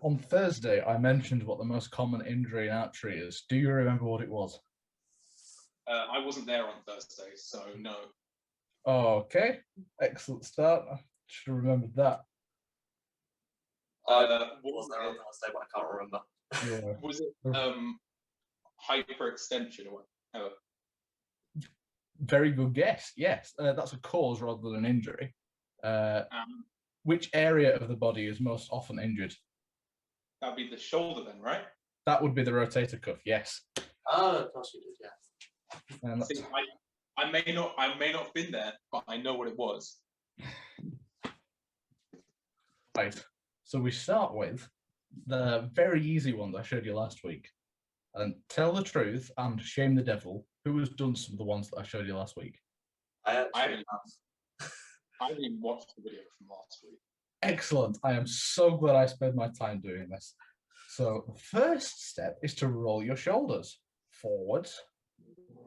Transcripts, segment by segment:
On Thursday, I mentioned what the most common injury in archery is. Do you remember what it was? I wasn't there on Thursday, so no. Okay, excellent start. I should have remembered that. I was there on Thursday, but I can't remember. Yeah. Was it hyperextension or whatever? Very good guess. Yes, that's a cause rather than an injury. Which area of the body is most often injured? That'd be the shoulder then, right? That would be the rotator cuff. Yes. Oh, of course you did. Yeah. And See, I may not have been there, but I know what it was. right. So we start with the very easy ones I showed you last week. And tell the truth and shame the devil. Who has done some of the ones that I showed you last week? I haven't even watched the video from last week. Excellent. I am so glad I spent my time doing this. So the first step is to roll your shoulders forwards,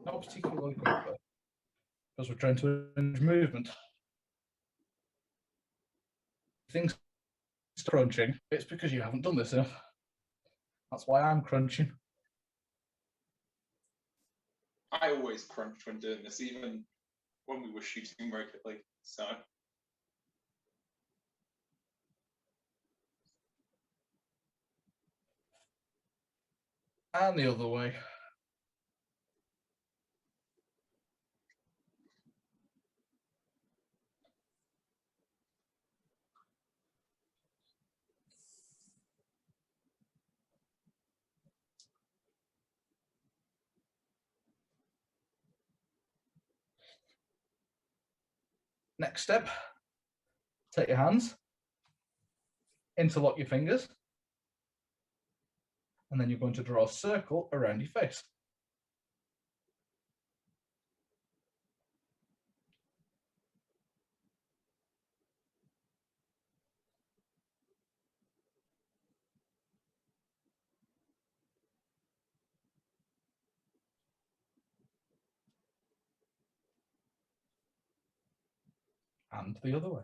not particularly quickly, because we're trying to arrange movement. Things crunching, it's because you haven't done this enough. That's why I'm crunching. I always crunch when doing this, even when we were shooting regularly. So and the other way. Next step, take your hands, interlock your fingers, and then you're going to draw a circle around your face. And the other way.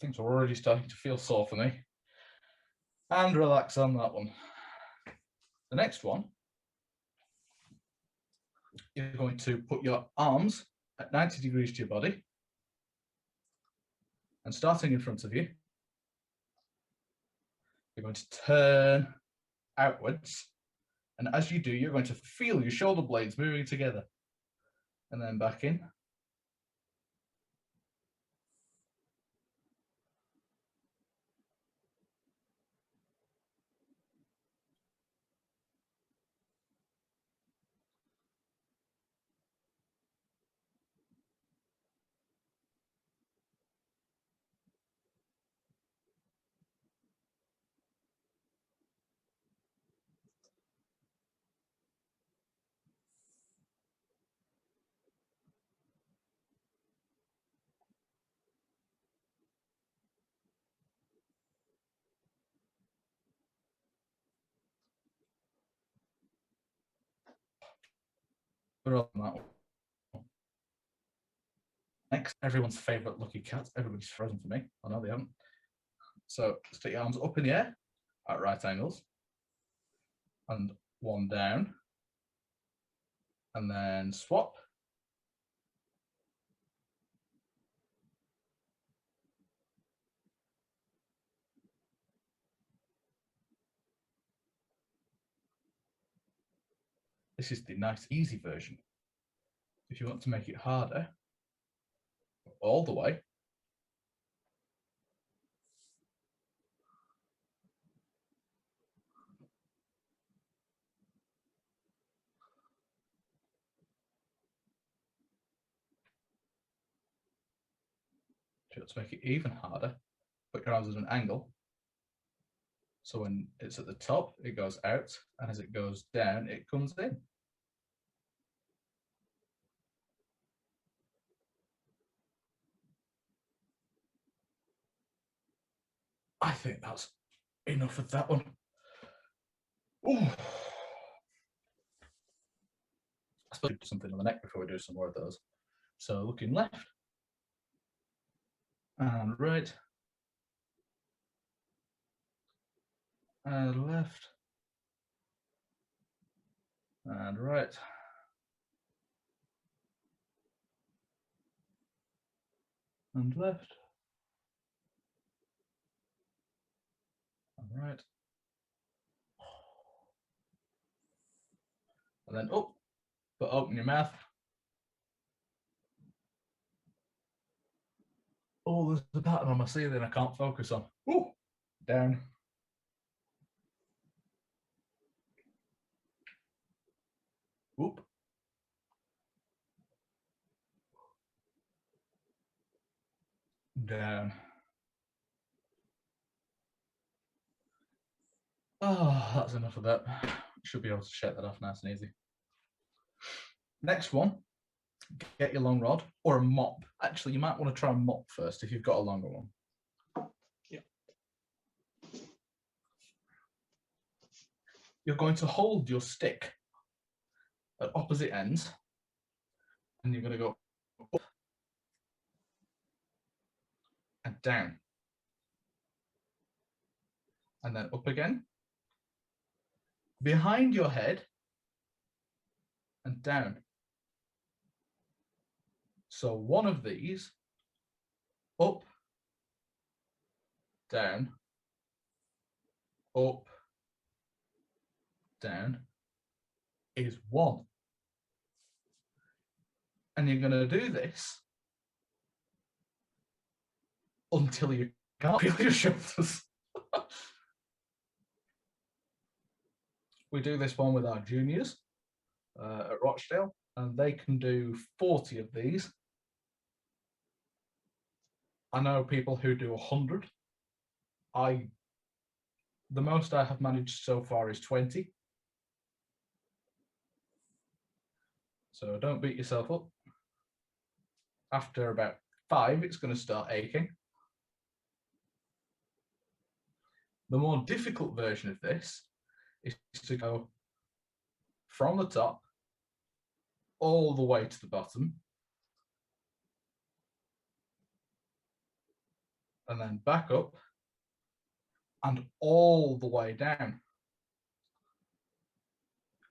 Things are already starting to feel sore for me. And relax on that one. The next one, you're going to put your arms at 90 degrees to your body. And starting in front of you, you're going to turn outwards. And as you do, you're going to feel your shoulder blades moving together. And then back in. We're on that one. Next, everyone's favourite lucky cat. Everybody's frozen for me. Oh no, they haven't. So stick your arms up in the air at right angles. And one down. And then swap. This is the nice, easy version. If you want to make it harder, all the way. If you want to make it even harder, put your arms at an angle. So when it's at the top, it goes out, and as it goes down, it comes in. I think that's enough of that one. Ooh. I suppose we do something on the neck before we do some more of those. So looking left and right and left and right and left and right. And then up, but open your mouth. Oh, there's a pattern on my ceiling I can't focus on. Ooh, down. Whoop. Down. Oh, that's enough of that. Should be able to shake that off nice and easy. Next one, get your long rod or a mop. Actually, you might want to try a mop first if you've got a longer one. Yeah. You're going to hold your stick at opposite ends and you're going to go up and down and then up again, behind your head and down. So one of these, up, down, up, down, is one. And you're going to do this until you can't feel your shoulders. We do this one with our juniors at Rochdale, and they can do 40 of these. I know people who do 100. The most I have managed so far is 20. So don't beat yourself up. After about 5, it's going to start aching. The more difficult version of this is to go from the top all the way to the bottom and then back up and all the way down,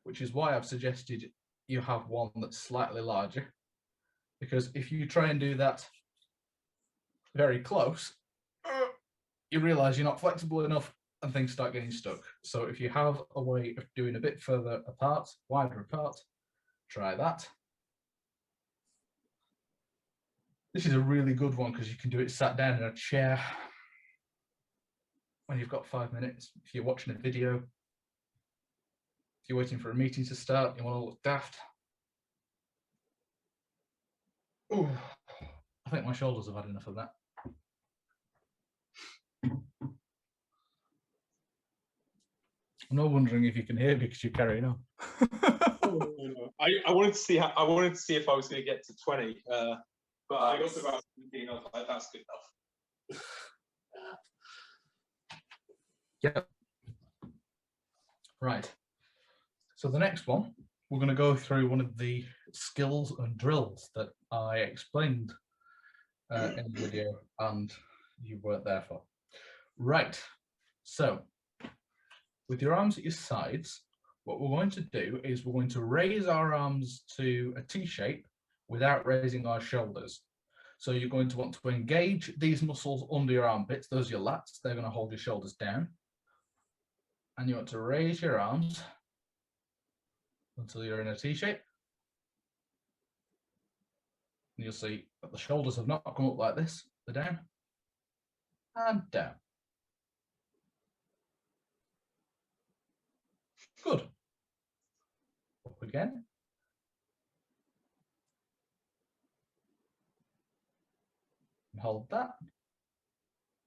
which is why I've suggested you have one that's slightly larger, because if you try and do that very close, you realize you're not flexible enough and things start getting stuck. So if you have a way of doing a bit further apart, wider apart, try that. This is a really good one because you can do it sat down in a chair when you've got 5 minutes. If you're watching a video, if you're waiting for a meeting to start, you want to look daft. Ooh, I think my shoulders have had enough of that. I'm not wondering if you can hear me because you're carrying on. I wanted to see if I was going to get to 20, but I got to about 17. I was like, that's good enough. Yep. Right. So the next one, we're going to go through one of the skills and drills that I explained in the video and you weren't there for. Right. So with your arms at your sides, what we're going to do is we're going to raise our arms to a T shape without raising our shoulders. So you're going to want to engage these muscles under your armpits. Those are your lats. They're going to hold your shoulders down. And you want to raise your arms until you're in a T shape. And you'll see that the shoulders have not come up like this. They're down and down. Good. Up again. And hold that.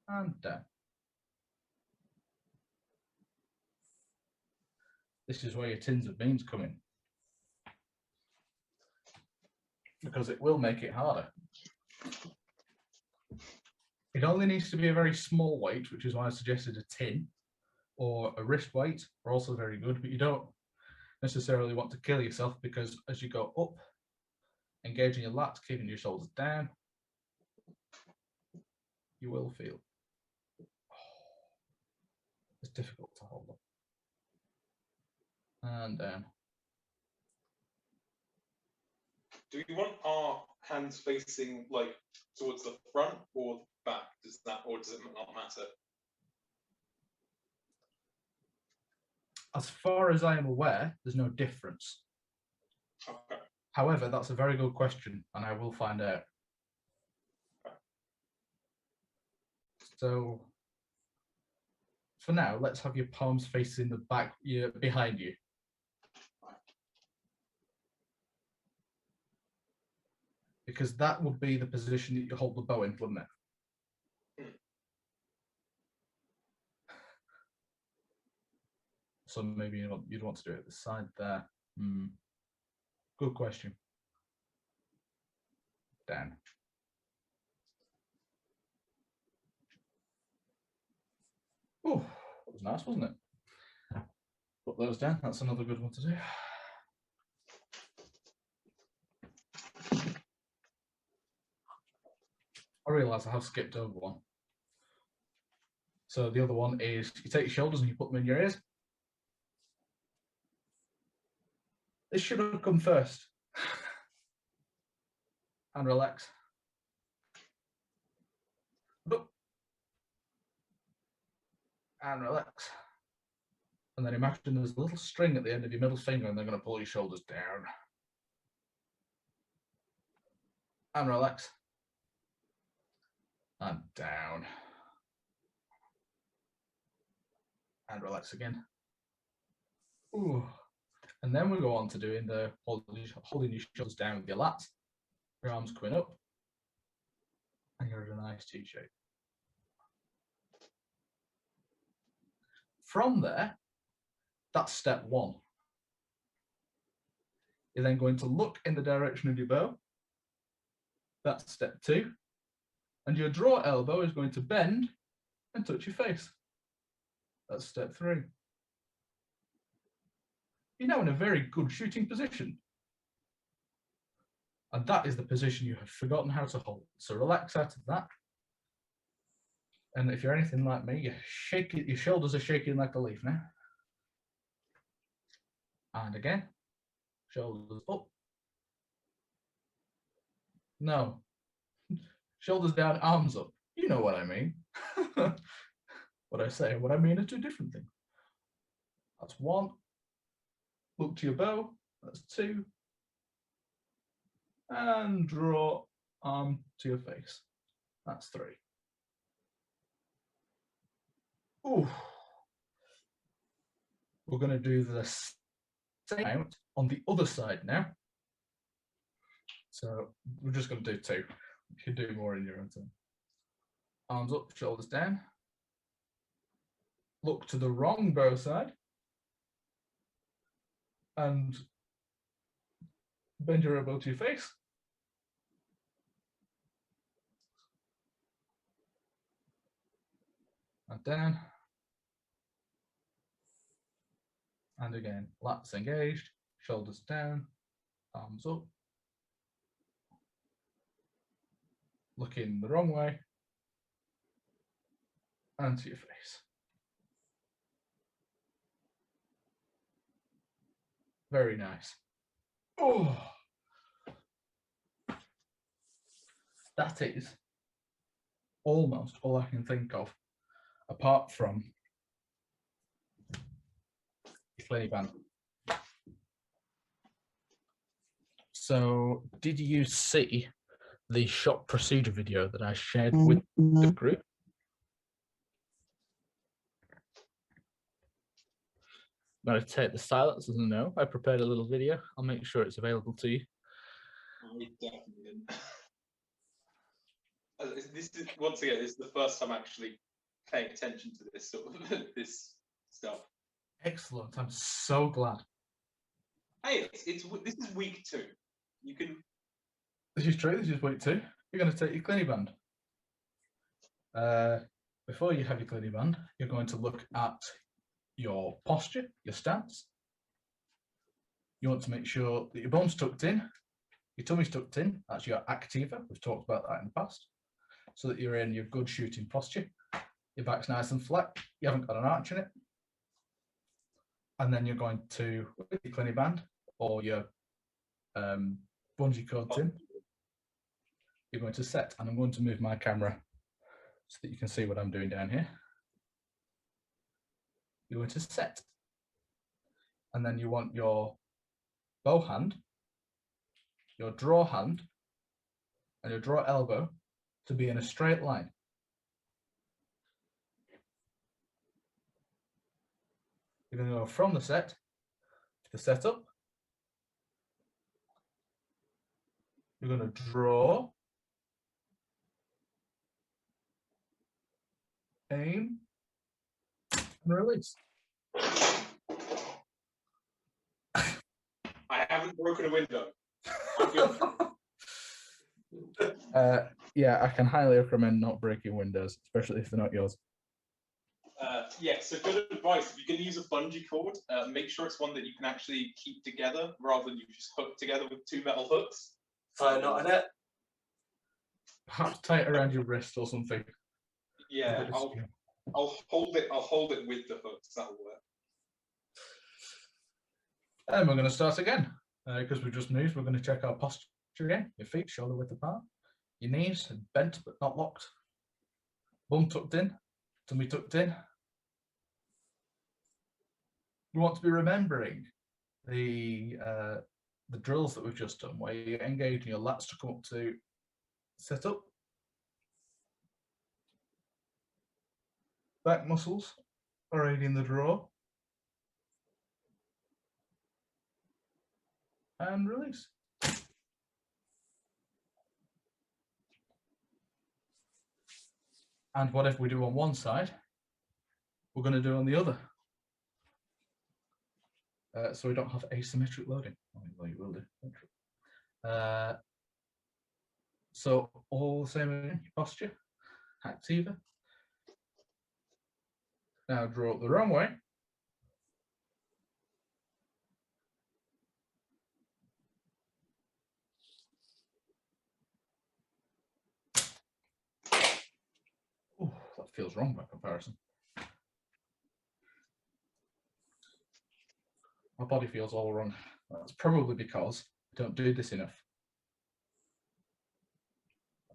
And down. This is where your tins of beans come in, because it will make it harder. It only needs to be a very small weight, which is why I suggested a tin or a wrist weight are also very good, but you don't necessarily want to kill yourself because as you go up, engaging your lats, keeping your shoulders down, you will feel it's difficult to hold up. And down. Do we want our hands facing like towards the front or back? Does it not matter? As far as I am aware, there's no difference. Okay. However, that's a very good question, and I will find out. So, for now, let's have your palms facing the back, behind you. Because that would be the position that you hold the bow in, wouldn't it? So maybe you'd want to do it at the side there. Good question. Down. Oh, that was nice, wasn't it? Put those down. That's another good one to do. I realise I have skipped over one. So the other one is you take your shoulders and you put them in your ears. This should have come first. And relax. Up. And relax. And then imagine there's a little string at the end of your middle finger and they're going to pull your shoulders down. And relax. And down. And relax again. Ooh. And then we go on to doing the holding your shoulders down with your lats, your arms coming up, and you're in a nice T shape. From there, that's step one. You're then going to look in the direction of your bow. That's step two. And your draw elbow is going to bend and touch your face. That's step three. You're now in a very good shooting position. And that is the position you have forgotten how to hold. So relax out of that. And if you're anything like me, your shoulders are shaking like a leaf now. And again, shoulders up. No. Shoulders down, arms up. You know what I mean. What I say and what I mean are two different things. That's one. Look to your bow. That's two. And draw arm to your face. That's three. Ooh. We're going to do the same amount on the other side now. So we're just going to do two. You can do more in your own time. Arms up, shoulders down. Look to the wrong bow side. And bend your elbow to your face. And down. And again, lats engaged, shoulders down, arms up. Looking the wrong way. And to your face. Very nice. Oh, that is almost all I can think of, apart from Flanny Band. So, did you see the shot procedure video that I shared with the group? I'm going to take the silence as a no. I prepared a little video. I'll make sure it's available to you. I definitely didn't. This is once again. This is the first time actually paying attention to this sort of this stuff. Excellent. I'm so glad. Hey, this is week 2. You can. This is true. This is week 2. You're going to take your Clinny Band. Before you have your clinny band, you're going to look at your posture, your stance. You want to make sure that your bum's tucked in, your tummy's tucked in. That's your activa. We've talked about that in the past. So that you're in your good shooting posture. Your back's nice and flat. You haven't got an arch in it. And then you're going to, with your clinny band or your bungee cords in, you're going to set. And I'm going to move my camera so that you can see what I'm doing down here. You're going to set. And then you want your bow hand, your draw hand, and your draw elbow to be in a straight line. You're going to go from the set to the setup. You're going to draw, aim, and release. I haven't broken a window. Yeah, I can highly recommend not breaking windows, especially if they're not yours. Yeah, so good advice. If you're going to use a bungee cord, make sure it's one that you can actually keep together rather than you just hook together with 2 metal hooks. Tie a knot in it. Perhaps tie it around your wrist or something. Yeah, I'll hold it. I'll hold it with the hooks. That'll work. And we're going to start again because we just moved. We're going to check our posture again. Your feet shoulder width apart. Your knees bent but not locked. Bum tucked in. Tummy tucked in. You want to be remembering the drills that we've just done, where you're engaging your lats to come up to set up. Back muscles are aiding the draw. And release. And whatever we do on one side, we're going to do on the other. So we don't have asymmetric loading. Well, you will do. So all the same in your posture, activa. Now draw up the wrong way. Ooh, that feels wrong by comparison. My body feels all wrong. That's probably because I don't do this enough.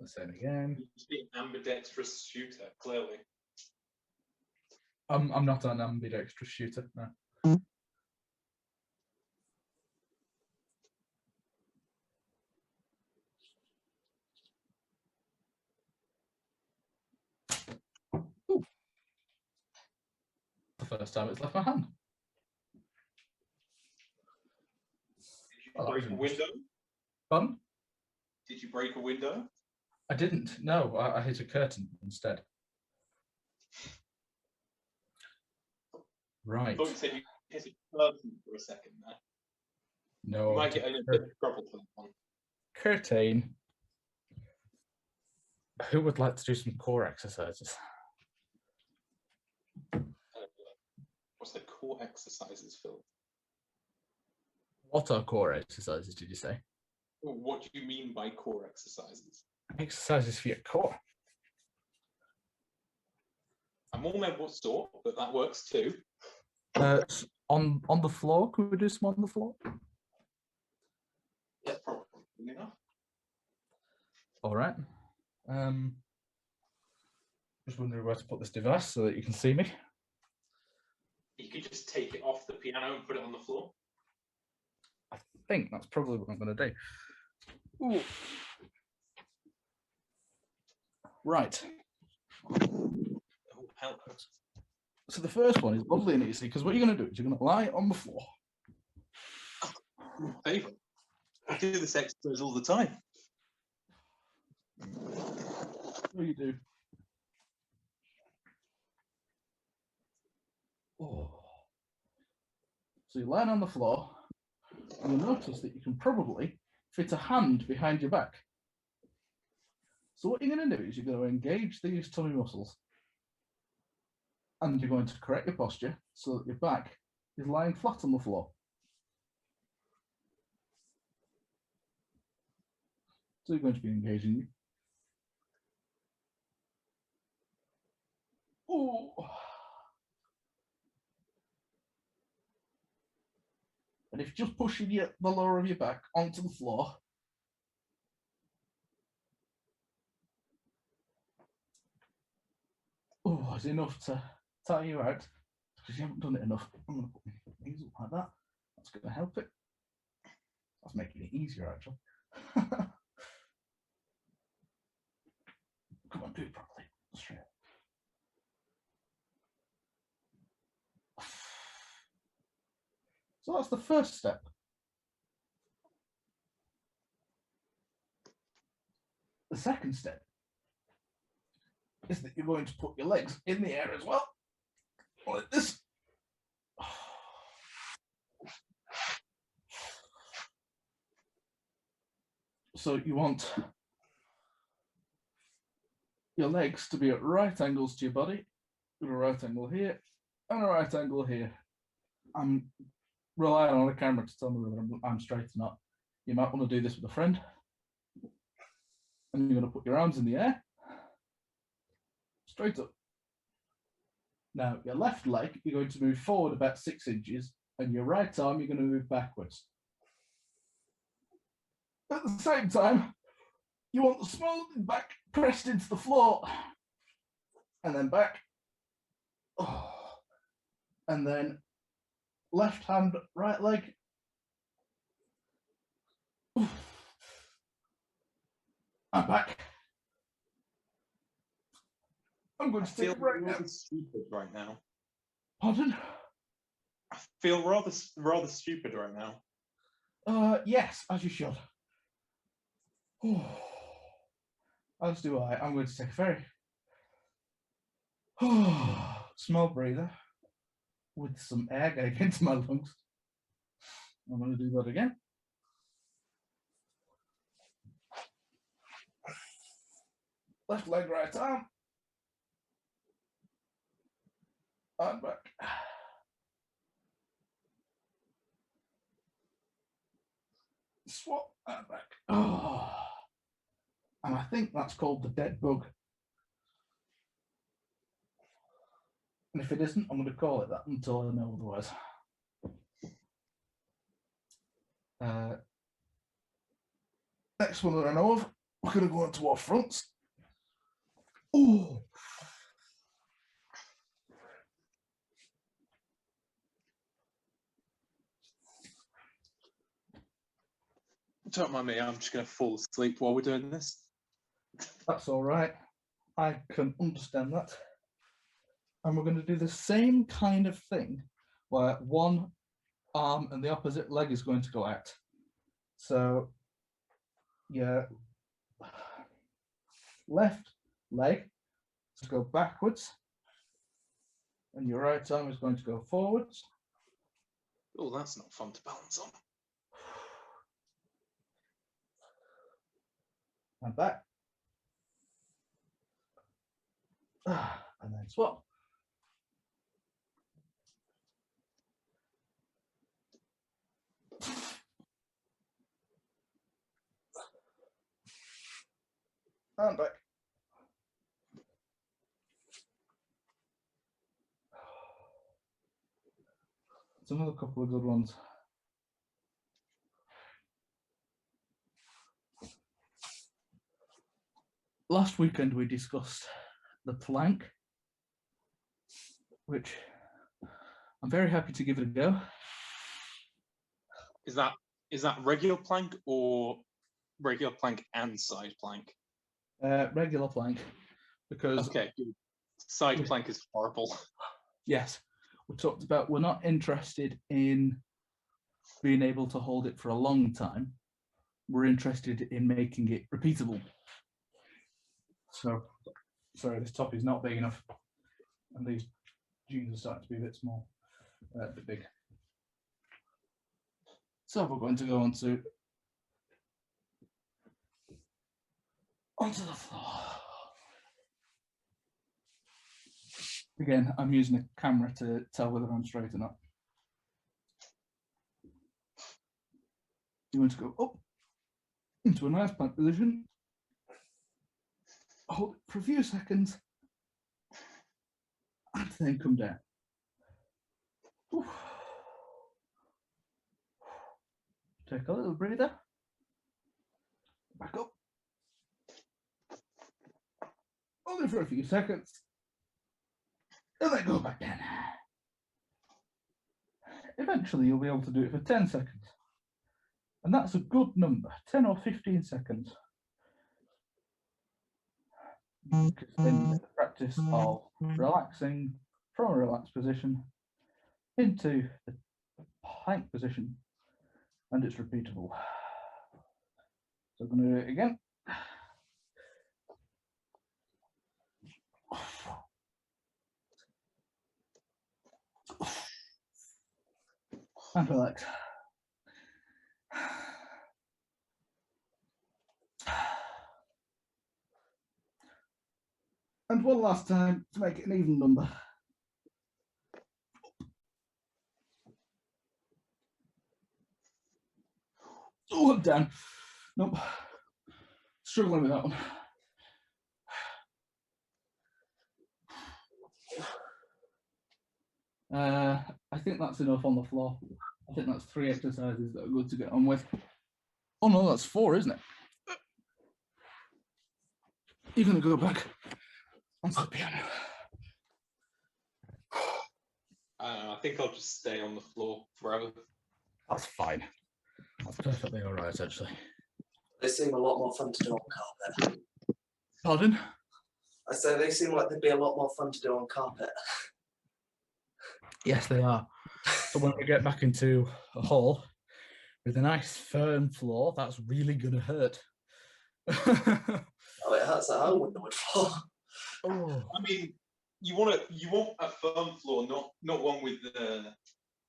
The same again. You should be an ambidextrous shooter, clearly. I'm not an ambidextrous shooter, no. Ooh. The first time it's left my hand. Did you break a window? Pardon? Did you break a window? I didn't. No, I hit a curtain instead. Right. I thought you said you hit a curtain for a second there. No. You might get in a bit of trouble for that one. Curtain. Who would like to do some core exercises? What's the core exercises, Phil? What are core exercises, did you say? What do you mean by core exercises? Exercises for your core. I'm all know what sort, but that works too. On the floor, could we do some on the floor? Yeah, probably enough. All right. Just wondering where to put this device so that you can see me. You could just take it off the piano and put it on the floor. I think that's probably what I'm going to do. Ooh. Right. Oh, hell. So the first one is lovely and easy because what you're going to do is you're going to lie on the floor. Favourite. I do this exercise all the time. What do you do? Oh. So you're lying on the floor. You'll notice that you can probably fit a hand behind your back. So what you're going to do is you're going to engage these tummy muscles, and you're going to correct your posture so that your back is lying flat on the floor. So you're going to be engaging you. Oh. And if just pushing the lower of your back onto the floor, is enough to tire you out because you haven't done it enough. I'm going to put my knees up like that. That's going to help it. That's making it easier, actually. Come on, do it properly. Straight. So that's the first step. The second step is that you're going to put your legs in the air as well, like this. So you want your legs to be at right angles to your body, with a right angle here and a right angle here. I'm relying on a camera to tell me whether I'm straight or not. You might want to do this with a friend. And you're going to put your arms in the air, straight up. Now, your left leg, you're going to move forward about 6 inches, and your right arm, you're going to move backwards. At the same time, you want the small back pressed into the floor, and then back. And then left hand, right leg. And back. I'm going to take a break now. Stupid right now. Pardon? I feel rather stupid right now. Yes, as you should. As do I. I'm going to take a very small breather with some air going into my lungs. I'm going to do that again. Left leg, right arm. And back. Swap and back. And I think that's called the dead bug. And if it isn't, I'm going to call it that until I know otherwise. Next one that I know of, we're going to go into our fronts. Don't mind me, I'm just going to fall asleep while we're doing this. That's all right. I can understand that. And we're going to do the same kind of thing where one arm and the opposite leg is going to go out. So, yeah, left leg to go backwards, and your right arm is going to go forwards. Oh, that's not fun to balance on. And back. And then swap. And back. It's another couple of good ones. Last weekend we discussed the plank, which I'm very happy to give it a go. Is that regular plank or regular plank and side plank? Regular plank, because okay, good. Side plank is horrible. Yes, we talked about we're not interested in being able to hold it for a long time. We're interested in making it repeatable. So, sorry, this top is not big enough, and these jeans are starting to be a bit small, a bit big. So we're going to go on to onto the floor. Again, I'm using a camera to tell whether I'm straight or not. You want to go up into a nice plank position, hold it for a few seconds, and then come down. Oof. Take a little breather. Back up. Hold it for a few seconds. And then go back down. Eventually you'll be able to do it for 10 seconds. And that's a good number, 10 or 15 seconds. Because then you get the practice of relaxing from a relaxed position into the plank position, and it's repeatable. So I'm going to do it again. And relax. And one last time to make it an even number. Oh, I'm down. Nope. Struggling with that one. I think that's enough on the floor. I think that's 3 exercises that are good to get on with. Oh no, that's 4, isn't it? You're going to go back onto the piano. I think I'll just stay on the floor forever. That's fine. That's perfectly all right, actually. They seem a lot more fun to do on carpet. Pardon? I say they seem like they'd be a lot more fun to do on carpet. Yes, they are. So when we get back into a hall with a nice firm floor, that's really going to hurt. Oh, it hurts at home with the wood floor. Oh. I mean, you want a firm floor, not one with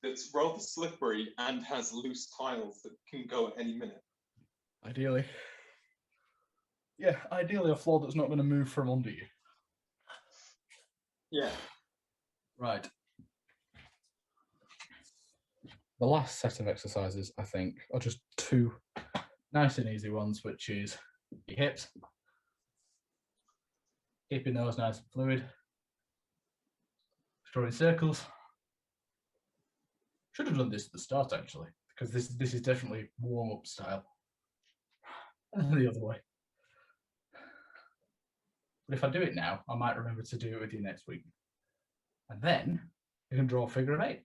that's rather slippery and has loose tiles that can go at any minute. Ideally. Yeah, ideally a floor that's not going to move from under you. Yeah. Right. The last set of exercises, I think, are just 2 nice and easy ones, which is your hips, keeping those nice and fluid, drawing circles. Should have done this at the start, actually, because this is definitely warm-up style. The other way. But if I do it now, I might remember to do it with you next week. And then you can draw a figure of 8.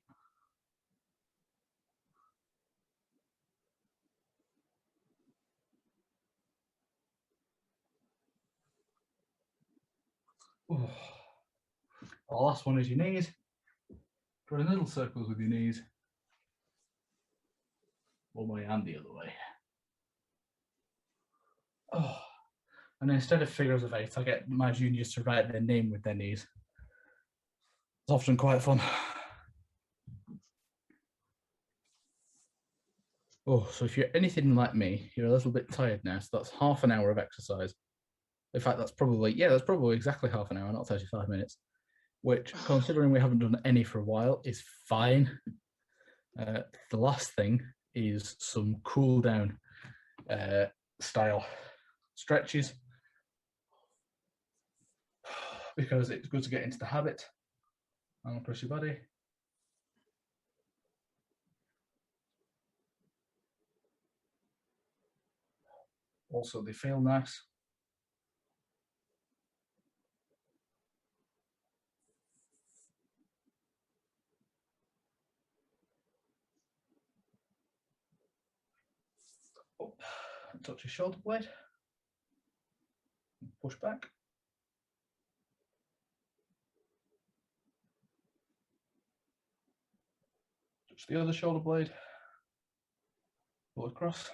Oh. The last one is your knees. Drawing little circles with your knees. One way and the other way. Oh. And instead of figures of 8, I get my juniors to write their name with their knees. It's often quite fun. Oh, so if you're anything like me, you're a little bit tired now, so that's half an hour of exercise. In fact, that's probably exactly half an hour, not 35 minutes, which, considering we haven't done any for a while, is fine. The last thing is some cool down style stretches, because it's good to get into the habit. And press your body. Also, they feel nice. Up, touch your shoulder blade. Push back. Touch the other shoulder blade. Pull across.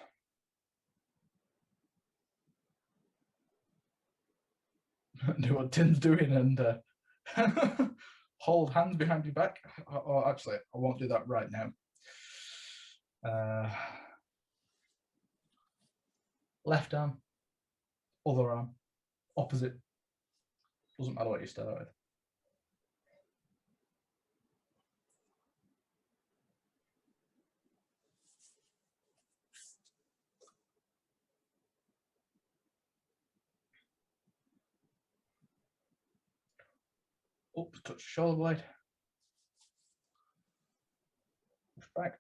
Do what Tim's doing and hold hands behind your back. Oh, actually, I won't do that right now. Left arm, other arm, opposite. Doesn't matter what you start with. Up, touch shoulder blade. Push back.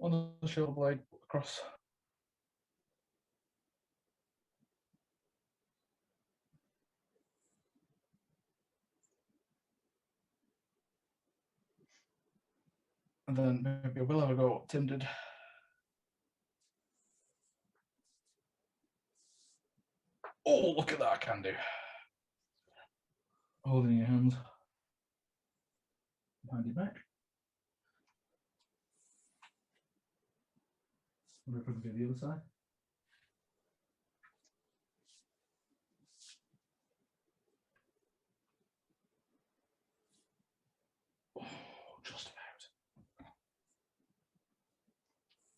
On the shoulder blade, across. And then maybe we'll have a go what Tim did. Oh, look at that, I can do. Holding your hands behind your back. Wonder if we can do the other side. Oh, just about.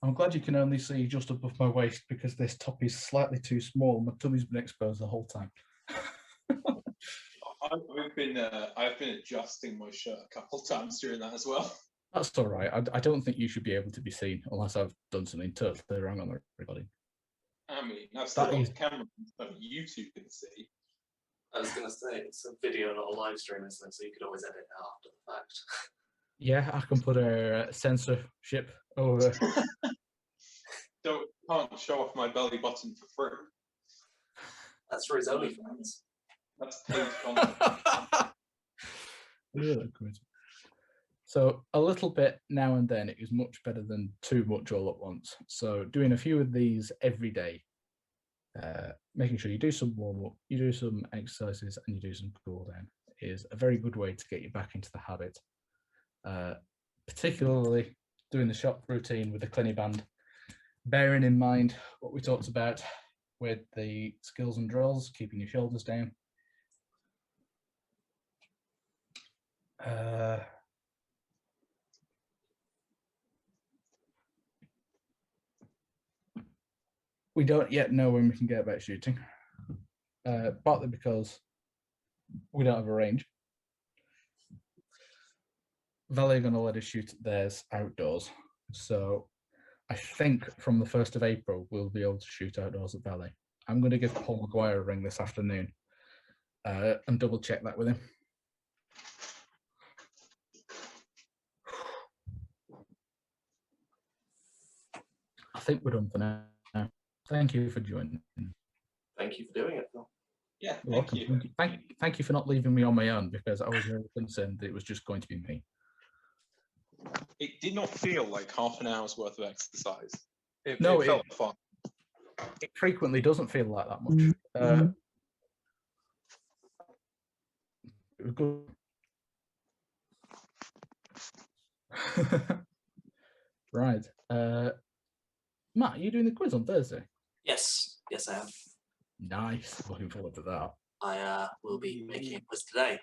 I'm glad you can only see just above my waist because this top is slightly too small. My tummy's been exposed the whole time. I've been adjusting my shirt a couple of times during that as well. That's all right. I don't think you should be able to be seen unless I've done something totally wrong on the recording. I mean, I've still That got is- the camera so you two can see. I was going to say, it's a video, not a live stream, isn't it? So you could always edit it after the fact. Yeah, I can put a censorship over. Can't show off my belly button for free. That's for his OnlyFans. That's paid content. Really good. So a little bit now and then is much better than too much all at once. So doing a few of these every day, making sure you do some warm up, you do some exercises, and you do some cool down is a very good way to get you back into the habit. Particularly doing the shop routine with the Clini band, bearing in mind what we talked about with the skills and drills, keeping your shoulders down. We don't yet know when we can get back shooting, partly because we don't have a range. Valley are going to let us shoot theirs outdoors. So I think from the 1st of April, we'll be able to shoot outdoors at Valley. I'm going to give Paul McGuire a ring this afternoon and double check that with him. I think we're done for now. Thank you for joining. Thank you for doing it, Phil. Yeah, You're thank welcome. you. Thank you for not leaving me on my own because I was very concerned that it was just going to be me. It did not feel like half an hour's worth of exercise. It No, felt fun. It frequently doesn't feel like that much. It was good. Right. Matt, are you doing the quiz on Thursday? Yes, I am. Nice. Looking forward to that. I will be making a quiz today.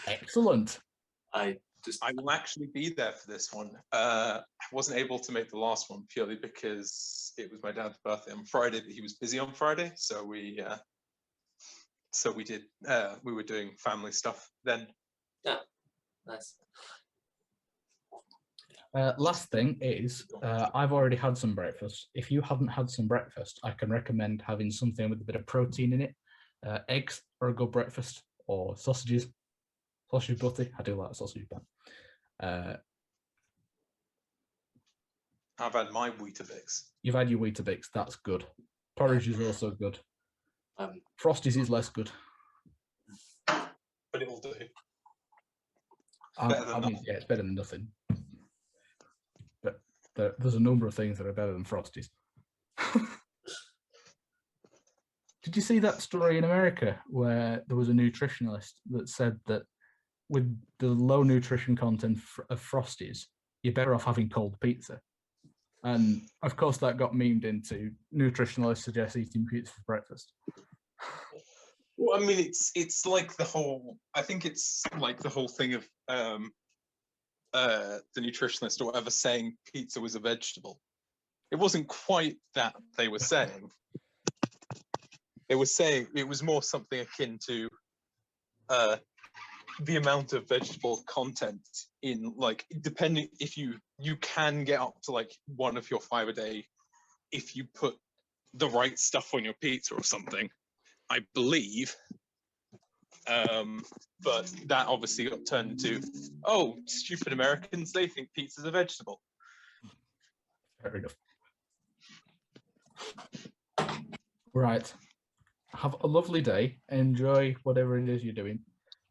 Excellent. I will actually be there for this one. I wasn't able to make the last one purely because it was my dad's birthday on Friday, but he was busy on Friday, so we were doing family stuff then. Yeah, nice. Last thing is, I've already had some breakfast. If you haven't had some breakfast, I can recommend having something with a bit of protein in it. Eggs are a good breakfast, or sausages. Sausage butty. I do like sausage bun. I've had my Weetabix. You've had your Weetabix. That's good. Porridge is also good. Frosties is less good. But it'll do. Yeah, it's better than nothing. But there's a number of things that are better than Frosties. Did you see that story in America where there was a nutritionalist that said that with the low nutrition content of Frosties, you're better off having cold pizza? And of course, that got memed into nutritionalists suggest eating pizza for breakfast. Well, I mean, it's like the whole. I think it's like the whole thing of the nutritionist or whatever saying pizza was a vegetable. it wasn't quite that they were saying. It was saying it was more something akin to the amount of vegetable content in, like, depending if you can get up to like 1 of your 5 a day if you put the right stuff on your pizza or something, I believe. But that obviously got turned into, oh, stupid Americans, they think pizza's a vegetable. Fair enough. Right. Have a lovely day. Enjoy whatever it is you're doing.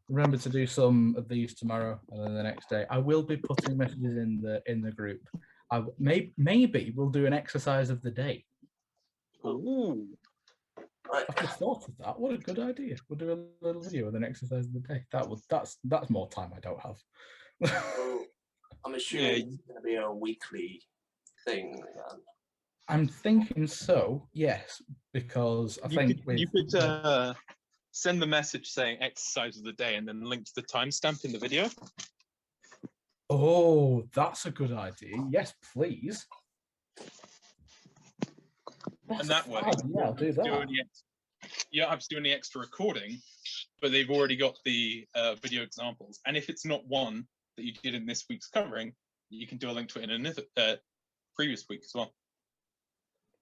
Remember to do some of these tomorrow and then the next day. I will be putting messages in the group. Maybe we'll do an exercise of the day. Ooh. Right. I've just thought of that. What a good idea. We'll do a little video with an exercise of the day. That's more time I don't have. So, I'm assuming it's going to be a weekly thing. I'm thinking so, yes, because I think you could send the message saying exercise of the day and then link to the timestamp in the video. Oh, that's a good idea. Yes, please. And that way, yeah, I'll do that. You don't have to do any extra recording, but they've already got the video examples. And if it's not one that you did in this week's covering, you can do a link to it in another previous week as well.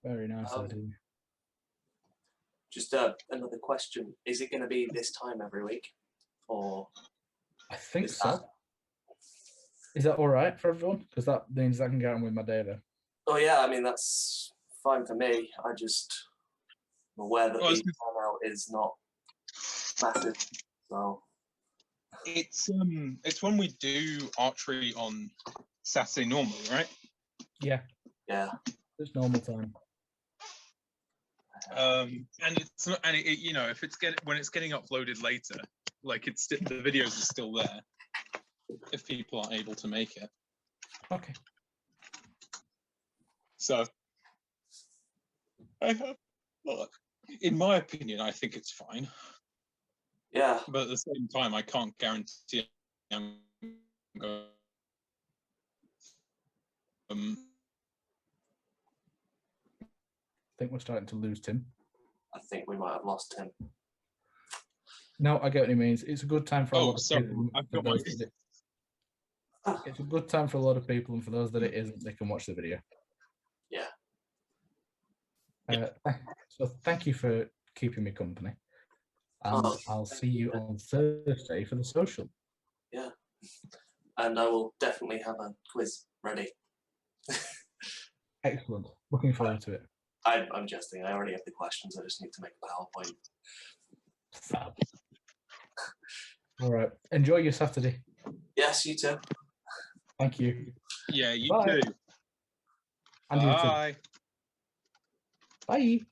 Very nice idea. Just another question. Is it going to be this time every week? Or I think so. Is that all right for everyone? Because that means I can get on with my day then. Oh yeah, I mean that's fine for me. I just am aware that the turnout is not massive. So it's when we do archery on Saturday normally, right? Yeah. Yeah. It's normal time. And it's not, and you know, if it's when it's getting uploaded later, like the videos are still there if people aren't able to make it. Okay. So in my opinion, I think it's fine. Yeah. But at the same time, I can't guarantee I'm going. I think we're starting to lose Tim. I think we might have lost Tim. No, I get what he means. It's a good time for a lot of sorry. people. I've got It's a good time for a lot of people, and for those that it isn't, they can watch the video. Yeah. So thank you for keeping me company. And I'll see you on Thursday for the social. Yeah. And I will definitely have a quiz ready. Excellent. Looking forward to it. I'm jesting. I already have the questions. I just need to make a PowerPoint. Fab. All right. Enjoy your Saturday. Yes, you too. Thank you. Yeah, you Bye. too. And Bye. you too. Bye.